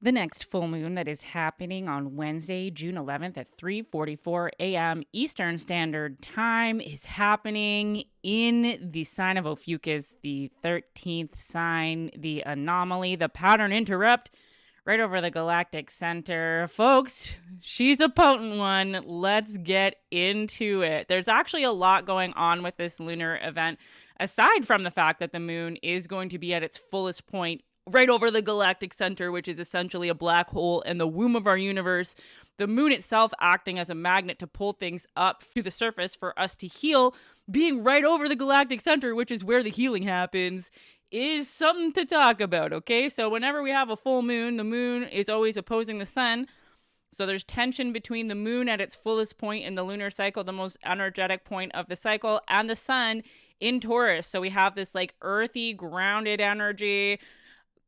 The next full moon that is happening on Wednesday, June 11th at 3:44 a.m. Eastern Standard Time is happening in the sign of Ophiuchus, the 13th sign, the anomaly, the pattern interrupt, right over the galactic center. Folks, she's a potent one. Let's get into it. There's actually a lot going on with this lunar event, aside from the fact that the moon is going to be at its fullest point right over the galactic center, which is essentially a black hole in the womb of our universe. The moon itself acting as a magnet to pull things up to the surface for us to heal, being right over the galactic center, which is where the healing happens, is something to talk about, okay? So whenever we have a full moon, the moon is always opposing the sun. So there's tension between the moon at its fullest point in the lunar cycle, the most energetic point of the cycle, and the sun in Taurus. So we have this like earthy, grounded energy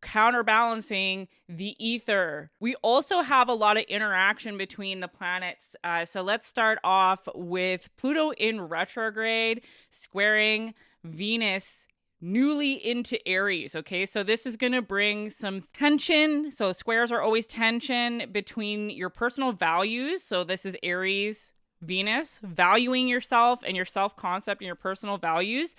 counterbalancing the ether. We also have a lot of interaction between the planets. So let's start off with Pluto in retrograde, squaring Venus newly into Aries. Okay, so this is going to bring some tension. So squares are always tension between your personal values. So this is Aries, Venus, valuing yourself and your self-concept and your personal values,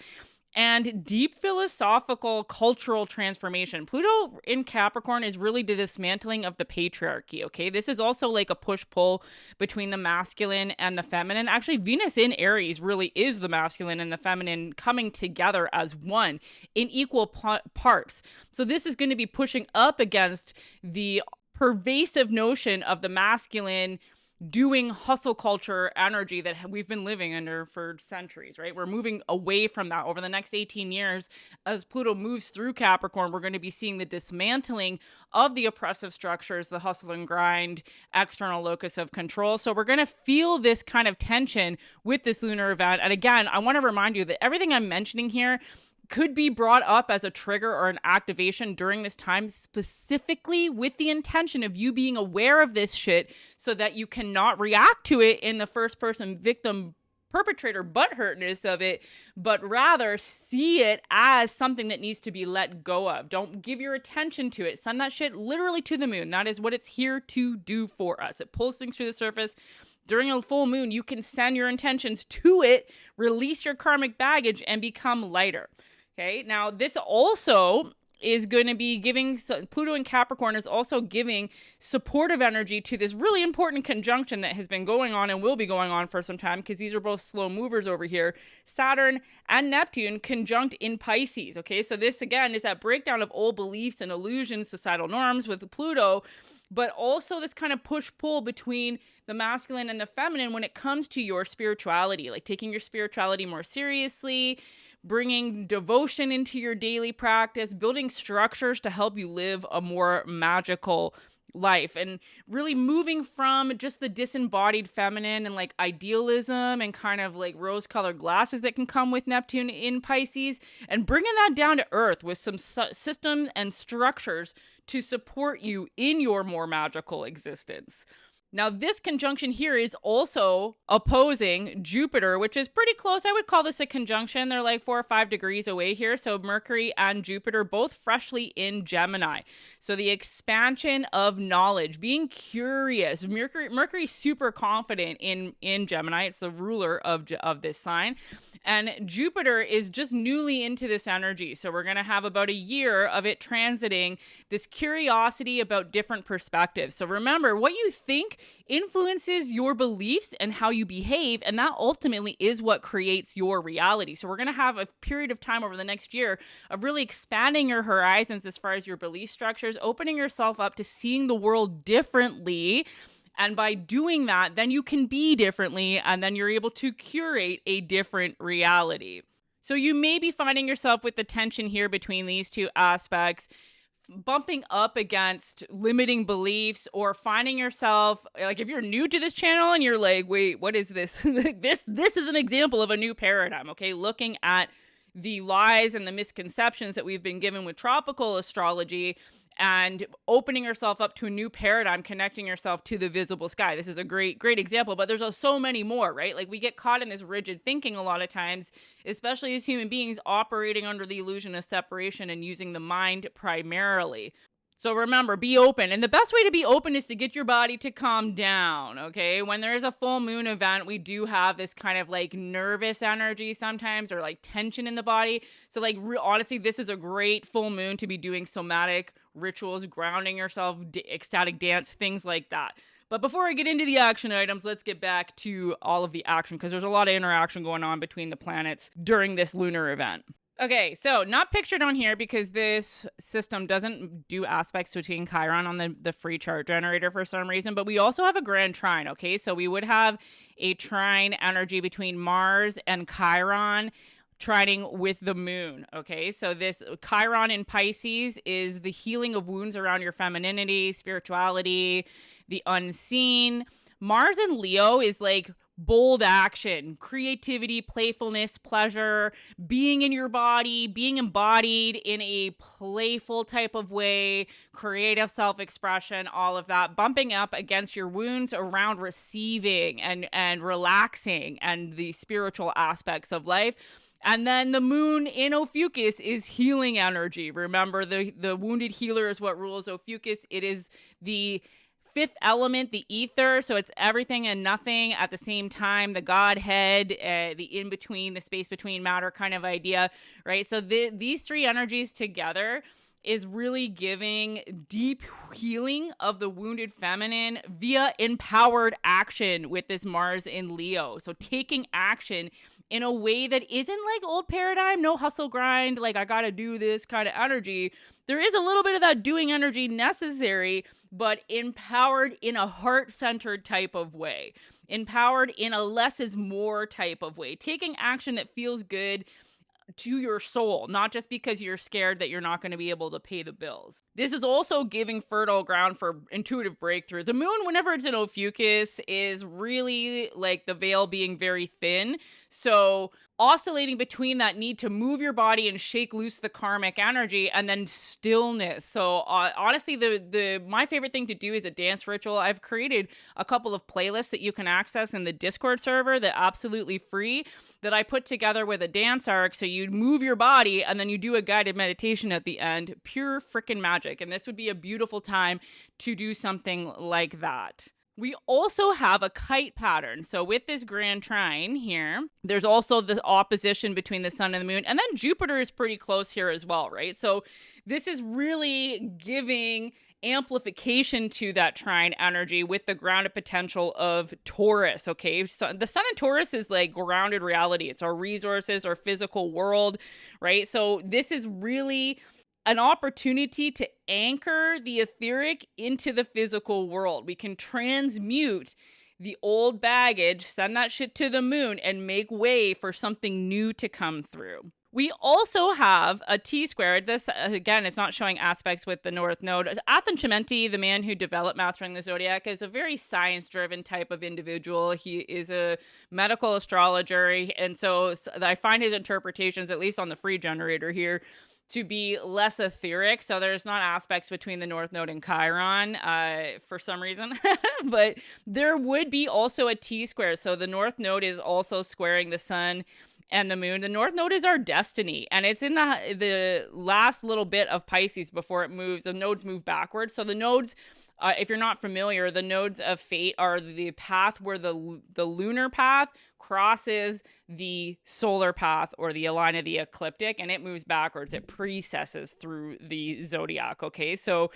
and deep philosophical cultural transformation. Pluto in Capricorn is really the dismantling of the patriarchy, okay? This is also like a push-pull between the masculine and the feminine. Actually, Venus in Aries really is the masculine and the feminine coming together as one in equal parts. So this is going to be pushing up against the pervasive notion of the masculine doing hustle culture energy that we've been living under for centuries, right? We're moving away from that over the next 18 years. As Pluto moves through Capricorn, we're going to be seeing the dismantling of the oppressive structures, the hustle and grind, external locus of control. So we're going to feel this kind of tension with this lunar event. And again, I want to remind you that everything I'm mentioning here could be brought up as a trigger or an activation during this time, specifically with the intention of you being aware of this shit so that you cannot react to it in the first person victim perpetrator butthurtness of it, but rather see it as something that needs to be let go of. Don't give your attention to it. Send that shit literally to the moon. That is what it's here to do for us. It pulls things through the surface. During a full moon, you can send your intentions to it, release your karmic baggage, and become lighter. Okay, now this also is going to be giving, Pluto in Capricorn is also giving supportive energy to this really important conjunction that has been going on and will be going on for some time, because these are both slow movers over here. Saturn and Neptune conjunct in Pisces. Okay, so this again is that breakdown of old beliefs and illusions, societal norms with Pluto, but also this kind of push-pull between the masculine and the feminine when it comes to your spirituality, like taking your spirituality more seriously, bringing devotion into your daily practice, building structures to help you live a more magical life, and really moving from just the disembodied feminine and like idealism and kind of like rose-colored glasses that can come with Neptune in Pisces, and bringing that down to earth with some systems and structures to support you in your more magical existence. Now, this conjunction here is also opposing Jupiter, which is pretty close. I would call this a conjunction. They're like 4 or 5 degrees away here. So Mercury and Jupiter both freshly in Gemini. So the expansion of knowledge, being curious. Mercury's super confident in Gemini. It's the ruler of this sign. And Jupiter is just newly into this energy. So we're going to have about a year of it transiting this curiosity about different perspectives. So remember, what you think influences your beliefs and how you behave, and that ultimately is what creates your reality. So we're going to have a period of time over the next year of really expanding your horizons as far as your belief structures, opening yourself up to seeing the world differently. And by doing that, then you can be differently, and then you're able to curate a different reality. So you may be finding yourself with the tension here between these two aspects, bumping up against limiting beliefs, or finding yourself, like if you're new to this channel and you're like, wait, what is this? This is an example of a new paradigm, okay? Looking at the lies and the misconceptions that we've been given with tropical astrology and opening yourself up to a new paradigm, connecting yourself to the visible sky. This is a great example, but there's so many more, right? Like we get caught in this rigid thinking a lot of times, especially as human beings operating under the illusion of separation and using the mind primarily. So remember, be open. And the best way to be open is to get your body to calm down, okay? When there is a full moon event, we do have this kind of like nervous energy sometimes, or like tension in the body. So like honestly, this is a great full moon to be doing somatic rituals, grounding yourself, ecstatic dance, things like that. But before I get into the action items, let's get back to all of the action, because there's a lot of interaction going on between the planets during this lunar event. Okay, so not pictured on here because this system doesn't do aspects between Chiron on the free chart generator for some reason, but we also have a grand trine, okay? So we would have a trine energy between Mars and Chiron trining with the moon, okay? So this Chiron in Pisces is the healing of wounds around your femininity, spirituality, the unseen. Mars in Leo is like bold action, creativity, playfulness, pleasure, being in your body, being embodied in a playful type of way, creative self-expression, all of that, bumping up against your wounds around receiving and relaxing and the spiritual aspects of life. And then the moon in Ophiuchus is healing energy. Remember, the wounded healer is what rules Ophiuchus. It is the fifth element, the ether, so it's everything and nothing at the same time, the Godhead, the in-between, the space between matter kind of idea, right? So these three energies together is really giving deep healing of the wounded feminine via empowered action with this Mars in Leo. So taking action in a way that isn't like old paradigm, no hustle grind, like I gotta do this kind of energy. There is a little bit of that doing energy necessary, but empowered in a heart-centered type of way. Empowered in a less is more type of way. Taking action that feels good to your soul, not just because you're scared that you're not going to be able to pay the bills. This is also giving fertile ground for intuitive breakthrough. The moon, whenever it's in Ophiuchus, is really like the veil being very thin. So oscillating between that need to move your body and shake loose the karmic energy and then stillness. So honestly, my favorite thing to do is a dance ritual. I've created a couple of playlists that you can access in the Discord server that absolutely free that I put together with a dance arc. So you move your body and then you do a guided meditation at the end. Pure freaking magic. And this would be a beautiful time to do something like that. We also have a kite pattern. So with this grand trine here, there's also the opposition between the sun and the moon. And then Jupiter is pretty close here as well, right? So this is really giving amplification to that trine energy with the grounded potential of Taurus, okay? So the sun in Taurus is like grounded reality. It's our resources, our physical world, right? So this is really an opportunity to anchor the etheric into the physical world. We can transmute the old baggage, send that shit to the moon, and make way for something new to come through. We also have a T-squared. This, again, it's not showing aspects with the North Node. Athan Chimenti, the man who developed Mastering the Zodiac, is a very science-driven type of individual. He is a medical astrologer, and so I find his interpretations, at least on the free generator here, to be less etheric. So there's not aspects between the North Node and Chiron for some reason. But there would be also a T-square. So the North Node is also squaring the sun and the moon. The North Node is our destiny, and it's in the last little bit of Pisces before it moves. The nodes move backwards. So the nodes, if you're not familiar, the nodes of fate are the path where the lunar path crosses the solar path or the line of the ecliptic, and it moves backwards. It precesses through the zodiac, okay? So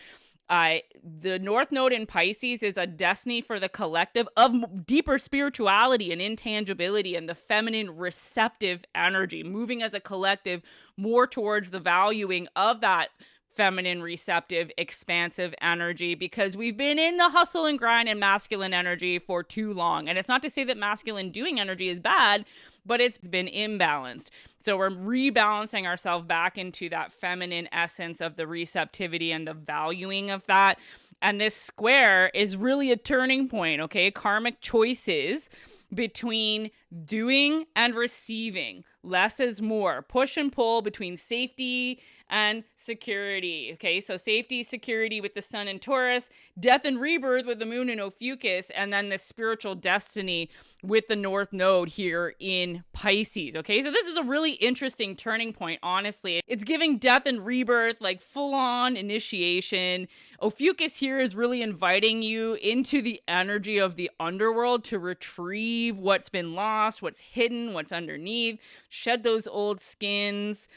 the North Node in Pisces is a destiny for the collective of deeper spirituality and intangibility and the feminine receptive energy, moving as a collective more towards the valuing of that feminine, receptive, expansive energy, because we've been in the hustle and grind and masculine energy for too long. And it's not to say that masculine doing energy is bad, but it's been imbalanced. So we're rebalancing ourselves back into that feminine essence of the receptivity and the valuing of that. And this square is really a turning point, okay? Karmic choices between doing and receiving, less is more. Push and pull between safety and security. Okay, so safety, security with the sun in Taurus, death and rebirth with the moon in Ophiuchus, and then the spiritual destiny with the North Node here in Pisces. Okay, so this is a really interesting turning point, honestly. It's giving death and rebirth, like full-on initiation. Ophiuchus here is really inviting you into the energy of the underworld to retrieve what's been lost, what's hidden, what's underneath, shed those old skins.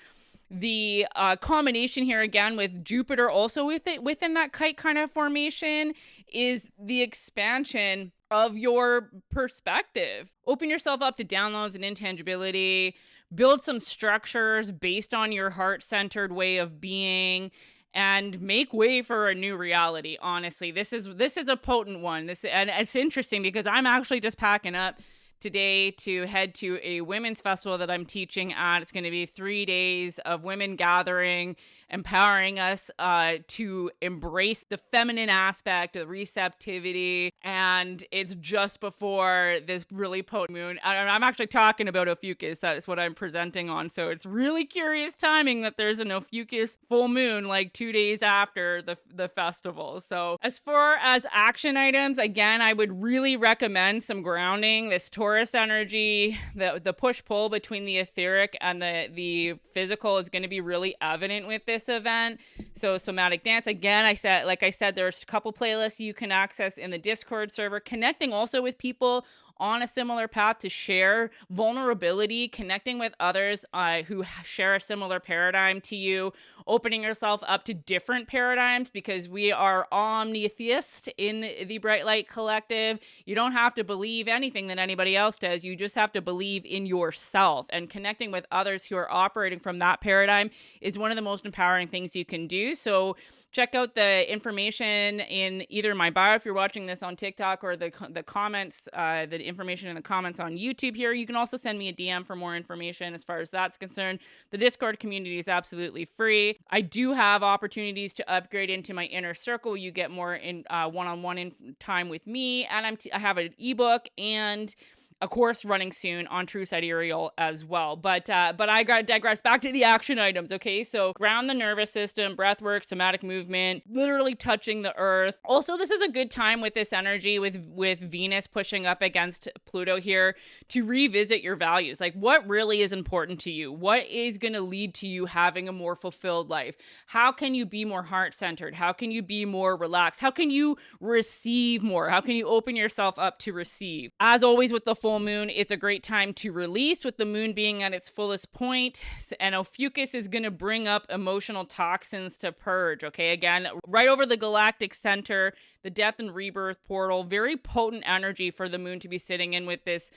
The combination here again with Jupiter also within that kite kind of formation is the expansion of your perspective. Open yourself up to downloads and intangibility. Build some structures based on your heart-centered way of being, and make way for a new reality. Honestly, this is a potent one. And it's interesting because I'm actually just packing up today to head to a women's festival that I'm teaching at. It's going to be 3 days of women gathering, empowering us to embrace the feminine aspect, the receptivity. And it's just before this really potent moon. I'm actually talking about Ophiuchus. That's what I'm presenting on. So it's really curious timing that there's an Ophiuchus full moon like 2 days after the festival. So as far as action items, again, I would really recommend some grounding. This Taurus energy, the push-pull between the etheric and the physical is going to be really evident with this event. So somatic dance, again, like I said, there's a couple playlists you can access in the Discord server, connecting also with people on a similar path to share vulnerability, connecting with others who share a similar paradigm to you, opening yourself up to different paradigms, because we are omnitheist in the Bright Light Collective. You don't have to believe anything that anybody else does. You just have to believe in yourself, and connecting with others who are operating from that paradigm is one of the most empowering things you can do. So check out the information in either my bio if you're watching this on TikTok, or the comments, the information in the comments on YouTube here. You can also send me a DM for more information as far as that's concerned. The Discord community is absolutely free. I do have opportunities to upgrade into my inner circle. You get more in one-on-one time with me, and I have an ebook and a course running soon on True Sidereal as well. But I gotta digress back to the action items, okay? So ground the nervous system, breath work, somatic movement, literally touching the earth. Also, this is a good time with this energy with Venus pushing up against Pluto here to revisit your values. Like, what really is important to you? What is going to lead to you having a more fulfilled life? How can you be more heart-centered? How can you be more relaxed? How can you receive more? How can you open yourself up to receive? As always with the full moon, it's a great time to release, with the moon being at its fullest point. And Ophiuchus is going to bring up emotional toxins to purge. Okay, again, right over the galactic center, the death and rebirth portal. Very potent energy for the moon to be sitting in with this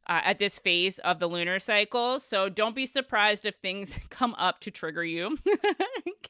at this phase of the lunar cycle. So don't be surprised if things come up to trigger you.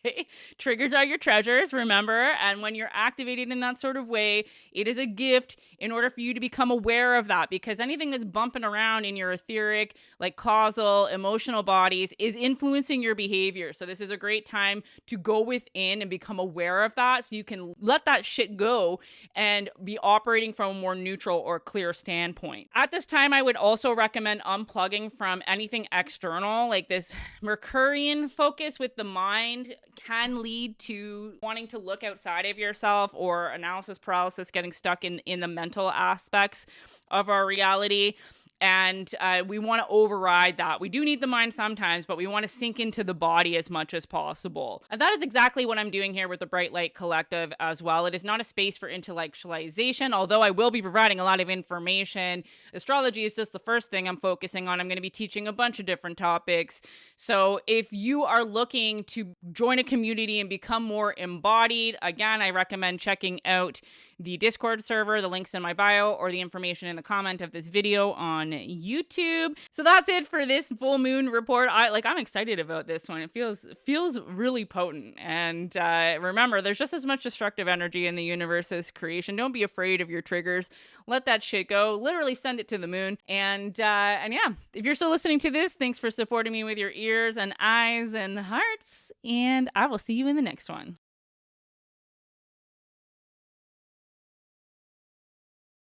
Okay, triggers are your treasures, remember. And when you're activated in that sort of way, it is a gift in order for you to become aware of that, because anything that's bumping around in your etheric, like causal, emotional bodies is influencing your behavior. So this is a great time to go within and become aware of that, so you can let that shit go and be operating from a more neutral or clear standpoint. At this time, I would also recommend unplugging from anything external. Like, this Mercurian focus with the mind can lead to wanting to look outside of yourself, or analysis paralysis, getting stuck in the mental aspects of our reality. And we want to override that. We do need the mind sometimes, but we want to sink into the body as much as possible. And that is exactly what I'm doing here with the Bright Light Collective as well. It is not a space for intellectualization, although I will be providing a lot of information. Astrology is just the first thing I'm focusing on. I'm going to be teaching a bunch of different topics. So if you are looking to join a community and become more embodied, again, I recommend checking out the Discord server. The link's in my bio, or the information in the comment of this video on YouTube. So that's it for this full moon report. I'm excited about this one. It feels really potent. And remember, there's just as much destructive energy in the universe as creation. Don't be afraid of your triggers. Let that shit go. Literally send it to the moon. And yeah, if you're still listening to this, thanks for supporting me with your ears and eyes and hearts. And I will see you in the next one.